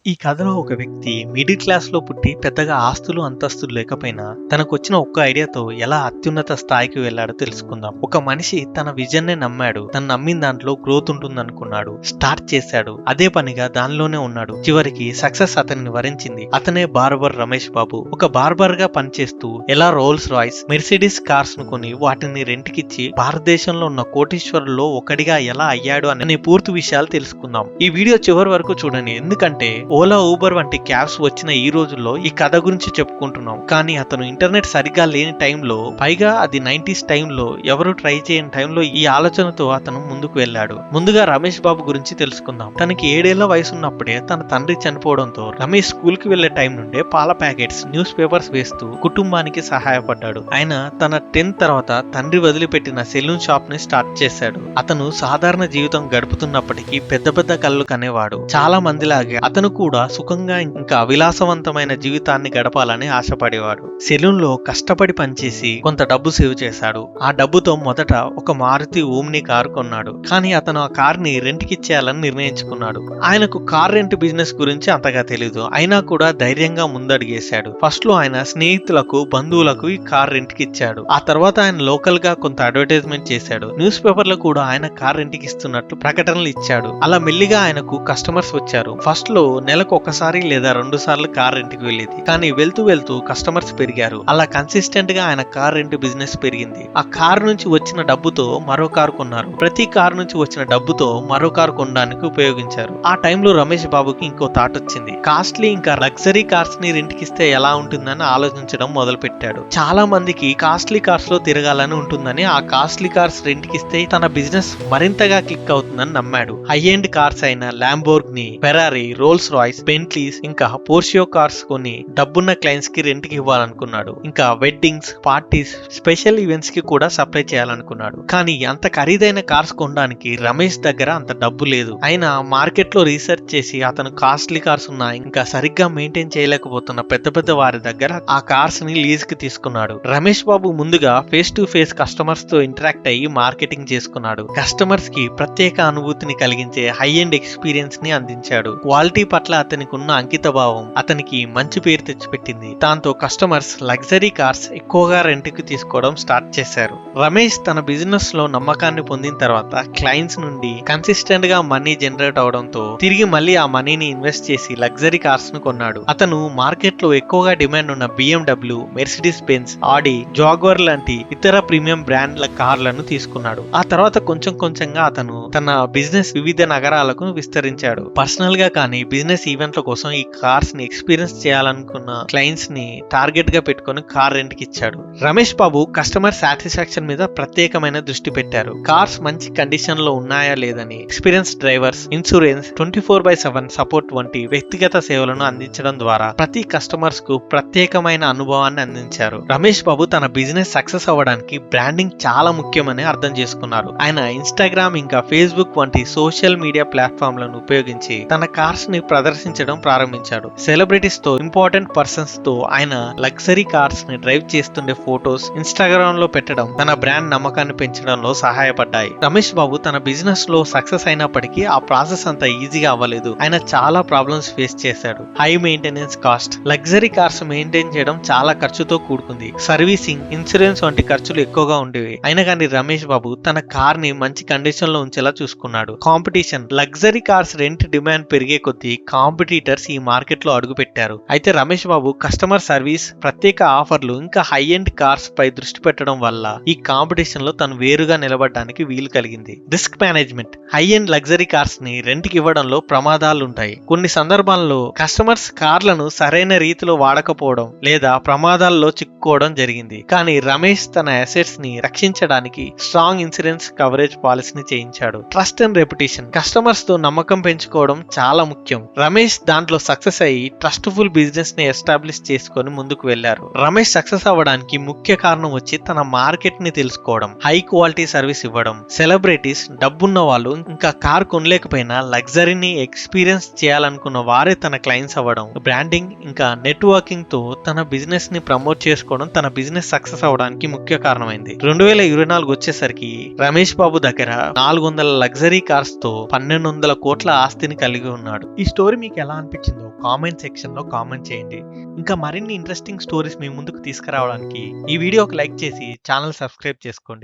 ఈ కథలో ఒక వ్యక్తి మిడిల్ క్లాస్ లో పుట్టి పెద్దగా ఆస్తులు అంతస్తులు లేకపోయినా తనకొచ్చిన ఒక్క ఐడియాతో ఎలా అత్యున్నత స్థాయికి వెళ్లాడో తెలుసుకుందాం. ఒక మనిషి తన విజన్ నే నమ్మాడు. తను నమ్మిన దాంట్లో గ్రోత్ ఉంటుందనుకున్నాడు. స్టార్ట్ చేశాడు. అదే పనిగా దానిలోనే ఉన్నాడు. చివరికి సక్సెస్ అతన్ని వరించింది. అతనే బార్బర్ రమేష్ బాబు. ఒక బార్బర్ గా పనిచేస్తూ ఎలా రోల్స్ రాయ్స్, మెర్సిడీస్ కార్స్ ను కొని వాటిని రెంట్కిచ్చి భారతదేశంలో ఉన్న కోటీశ్వరుల్లో ఒకడిగా ఎలా అయ్యాడు అనే పూర్తి విషయాలు తెలుసుకుందాం. ఈ వీడియో చివరి వరకు చూడండి. ఎందుకంటే ఓలా, ఊబర్ వంటి క్యాబ్స్ వచ్చిన ఈ రోజుల్లో ఈ కథ గురించి చెప్పుకుంటున్నాం. కానీ అతను ఇంటర్నెట్ సరిగ్గా లేని టైంలో, పైగా అది 90s టైంలో, ఎవరు ట్రై చేయని టైంలో ఈ ఆలోచనతో అతను ముందుకు వెళ్ళాడు. ముందుగా రమేష్ బాబు గురించి తెలుసుకుందాం. తనకి 7 ఏళ్ల వయసు ఉన్నప్పుడే తన తండ్రి చనిపోవడంతో రమేష్ స్కూల్ కి వెళ్లే టైం నుండే పాల ప్యాకెట్స్, న్యూస్ పేపర్స్ వేస్తూ కుటుంబానికి సహాయపడ్డాడు. ఆయన తన 10th తర్వాత తండ్రి వదిలిపెట్టిన సెలూన్ షాప్ ని స్టార్ట్ చేశాడు. అతను సాధారణ జీవితం గడుపుతున్నప్పటికీ పెద్ద పెద్ద కళ్ళు కనేవాడు. చాలా మందిలాగే అతను కూడా సుఖంగా ఇంకా విలాసవంతమైన జీవితాన్ని గడపాలని ఆశపడేవాడు. సెలూన్ లో కష్టపడి పనిచేసి కొంత డబ్బు సేవ్ చేశాడు. ఆ డబ్బుతో మొదట ఒక మారుతి ఓమ్ని కారు కొన్నాడు. కానీ అతను ఆ కార్ ని రెంట్కి ఇచ్చేయాలని నిర్ణయించుకున్నాడు. ఆయనకు కార్ రెంట్ బిజినెస్ గురించి అంతగా తెలీదు. అయినా కూడా ధైర్యంగా ముందడుగేశాడు. ఫస్ట్ లో ఆయన స్నేహితులకు, బంధువులకు ఈ కార్ రెంట్కి ఇచ్చాడు. ఆ తర్వాత ఆయన లోకల్ గా కొంత అడ్వర్టైజ్మెంట్ చేశాడు. న్యూస్ పేపర్ లో కూడా ఆయన కార్ రెంట్కి ఇస్తున్నట్లు ప్రకటనలు ఇచ్చాడు. అలా మెల్లిగా ఆయనకు కస్టమర్స్ వచ్చారు. ఫస్ట్ లో నెలకు ఒకసారి లేదా 2 సార్లు కార్ రెంట్కి వెళ్ళేది. కానీ వెళ్తూ వెళ్తూ కస్టమర్స్ పెరిగారు. అలా కన్సిస్టెంట్ గా ఆయన కార్ రెంట్ బిజినెస్ పెరిగింది. ఆ కార్ నుంచి వచ్చిన డబ్బుతో మరో కారు కొన్నారు. ప్రతి కార్ నుంచి వచ్చిన డబ్బుతో మరో కారు కొనడానికి ఉపయోగించారు. ఆ టైంలో రమేష్ బాబుకి ఇంకో థాట్ వచ్చింది. కాస్ట్లీ ఇంకా లగ్జరీ కార్స్ ని రెంట్కి ఇస్తే ఎలా ఉంటుందని ఆలోచించడం మొదలు పెట్టాడు. చాలా మందికి కాస్ట్లీ కార్స్ లో తిరగాలని ఉంటుందని, ఆ కాస్ట్లీ కార్స్ రెంట్కి ఇస్తే తన బిజినెస్ మరింతగా క్లిక్ అవుతుందని నమ్మాడు. హై ఎండ్ కార్స్ అయిన ల్యాంబోర్గిని, ఫెరారీ, రోల్స్ రాయ్స్, బెంట్లీస్ ఇంకా పోర్షియో కార్స్ కొని డబ్బున్న క్లయింట్స్ కి రెంట్ కి ఇవ్వాలనుకున్నాడు. ఇంకా వెడ్డింగ్స్, పార్టీస్, స్పెషల్ ఈవెంట్స్ కి కూడా సప్లై చేయాలనుకున్నాడు. కానీ అంత ఖరీదైన కార్స్ కొనడానికి రమేష్ దగ్గర అంత డబ్బు లేదు. అయినా మార్కెట్ లో రీసెర్చ్ చేసి అతను కాస్ట్లీ కార్స్ ఉన్నా ఇంకా సరిగ్గా మెయింటైన్ చేయలేకపోతున్న పెద్ద పెద్ద వారి దగ్గర ఆ కార్స్ ని లీజ్ కి తీసుకున్నాడు. రమేష్ బాబు ముందుగా ఫేస్ టు ఫేస్ కస్టమర్స్ తో ఇంటరాక్ట్ అయ్యి మార్కెటింగ్ చేసుకున్నాడు. కస్టమర్స్ కి ప్రత్యేక అనుభూతిని కలిగించే హై ఎండ్ ఎక్స్పీరియన్స్ ని అందించాడు. క్వాలిటీ పట్ల అతనికి ఉన్న అంకిత భావం అతనికి మంచి పేరు తెచ్చిపెట్టింది. దాంతో కస్టమర్స్ లగ్జరీ కార్స్ ఎక్కువగా రెంట్ కి తీసుకోవడం స్టార్ట్ చేశారు. రమేష్ తన బిజినెస్ లో నమ్మకాన్ని పొందిన తర్వాత క్లయింట్స్ నుండి కన్సిస్టెంట్ గా మనీ జనరేట్ అవడంతో తిరిగి మళ్ళీ ఆ మనీని ఇన్వెస్ట్ చేసి లగ్జరీ కార్స్ ను కొన్నాడు. అతను మార్కెట్ లో ఎక్కువగా డిమాండ్ ఉన్న BMW, మెర్సిడీస్ బెంజ్, ఆడి, జాగ్వర్ లాంటి ఇతర ప్రీమియం బ్రాండ్ల కార్లను తీసుకున్నాడు. ఆ తర్వాత కొంచెం కొంచెంగా అతను తన బిజినెస్ వివిధ నగరాలకు విస్తరించాడు. పర్సనల్ గా కానీ బిజినెస్ ఈవెంట్ల కోసం ఈ కార్స్ ని ఎక్స్పీరియన్స్ చేయాలనుకున్న క్లయింట్స్ ని టార్గెట్ గా పెట్టుకుని కార్ రెంట్ కి ఇచ్చాడు. రమేష్ బాబు కస్టమర్ సాటిస్ఫాక్షన్ మీద ప్రత్యేకమైన దృష్టి పెట్టారు. కార్స్ మంచి కండిషన్ లో ఉన్నాయా లేదని ఎక్స్పీరియన్స్ డ్రైవర్స్, ఇన్సూరెన్స్, 24/7 సపోర్ట్ వంటి వ్యక్తిగత సేవలను అందించడం ద్వారా ప్రతి కస్టమర్స్ కు ప్రత్యేకమైన అనుభవాన్ని అందించారు. రమేష్ బాబు తన బిజినెస్ సక్సెస్ అవ్వడానికి బ్రాండింగ్ చాలా ముఖ్యమని అర్థం చేసుకున్నారు. ఆయన ఇన్స్టాగ్రామ్ ఇంకా ఫేస్బుక్ వంటి సోషల్ మీడియా ప్లాట్ఫామ్లను ఉపయోగించి తన కార్స్ ని ప్రదర్శించడం ప్రారంభించాడు. సెలబ్రిటీస్ తో, ఇంపార్టెంట్ పర్సన్స్ తో ఆయన లగ్జరీ కార్స్ ని డ్రైవ్ చేస్తుండే ఫోటోస్ ఇన్స్టాగ్రామ్ లో పెట్టడం తన బ్రాండ్ నమ్మకాన్ని పెంచడంలో సహాయపడ్డాయి. రమేష్ బాబు తన బిజినెస్ లో సక్సెస్ అయినప్పటికీ ఆ ప్రాసెస్ అంత ఈజీగా అవ్వలేదు. ఆయన చాలా ప్రాబ్లమ్స్ ఫేస్ చేశాడు. High maintenance cost, luxury cars maintain చేయడం చాలా ఖర్చుతో కూడుకుంది. సర్వీసింగ్, ఇన్సూరెన్స్ వంటి ఖర్చులు ఎక్కువగా ఉండేవి. అయినా కానీ రమేష్ బాబు తన కార్ ని మంచి కండిషన్ లో ఉంచేలా చూసుకున్నాడు. Competition, luxury cars rent demand పెరిగే కొద్దీ కాంపిటీటర్స్ ఈ మార్కెట్ లో అడుగు పెట్టారు. అయితే రమేష్ బాబు కస్టమర్ సర్వీస్, ప్రత్యేక ఆఫర్లు ఇంకా హై ఎండ్ కార్స్ పై దృష్టి పెట్టడం వల్ల ఈ కాంపిటీషన్ లో తను వేరుగా నిలబడడానికి వీలు కలిగింది. Risk management, high end luxury cars ని రెంట్ కి ఇవ్వడంలో ప్రమాదాలు ఉంటాయి. కొన్ని సందర్భాల్లో కస్టమర్స్ కార్లను సరైన రీతిలో వాడకపోవడం లేదా ప్రమాదాల్లో చిక్కుకోవడం జరిగింది. కానీ రమేష్ తన అసెట్స్ ని రక్షించడానికి స్ట్రాంగ్ ఇన్సూరెన్స్ కవరేజ్ పాలసీని చేయించాడు. ట్రస్ట్ అండ్ రెప్యుటేషన్, కస్టమర్స్ తో నమ్మకం పెంచుకోవడం చాలా ముఖ్యం. రమేష్ దాంట్లో సక్సెస్ అయ్యి ట్రస్ట్ఫుల్ బిజినెస్ ని ఎస్టాబ్లిష్ చేసుకొని ముందుకు వెళ్లారు. రమేష్ సక్సెస్ అవ్వడానికి ముఖ్య కారణం వచ్చి తన మార్కెట్ ని తెలుసుకోవడం, హై క్వాలిటీ సర్వీస్ ఇవ్వడం, సెలబ్రిటీస్, డబ్బున్న వాళ్ళు ఇంకా కార్ కొనలేకపోయినా లగ్జరీని ఎక్స్పీరియన్స్ చేయాలనుకున్న వారే తన క్లయింట్స్ అవ్వడం, బ్రాండింగ్ ఇంకా నెట్వర్కింగ్ తో తన బిజినెస్ ని ప్రమోట్ చేసుకోవడం తన బిజినెస్ సక్సెస్ అవ్వడానికి ముఖ్య కారణమైంది. 2024 వచ్చేసరికి రమేష్ బాబు దగ్గర 400 లగ్జరీ కార్స్ తో 1200 కోట్ల ఆస్తిని కలిగి ఉన్నాడు. ఈ స్టోరీ స్టోరీ మీకు ఎలా అనిపించిందో కామెంట్ సెక్షన్లో కామెంట్ చేయండి. ఇంకా మరిన్ని ఇంట్రెస్టింగ్ స్టోరీస్ మీ ముందుకు తీసుకురావడానికి ఈ వీడియోకి లైక్ చేసి ఛానల్ సబ్స్క్రైబ్ చేసుకోండి.